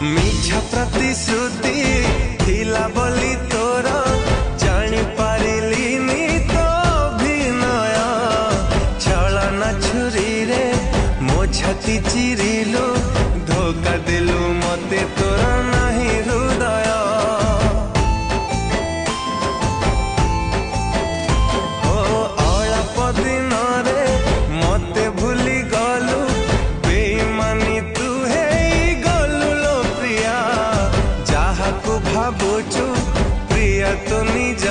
मिछा प्रतिश्रुति थिला बोली तोर जानी पारिलिनी तो अभिनय छलना छुरी रे मो छाती चिरिलु धोखा देलु मते तोर नाही हृदय ओ अल्प दिन रे मते भूली गलु बेईमानी तू हे गलु लो प्रिया जहा को भाबुचु प्रिया तो निज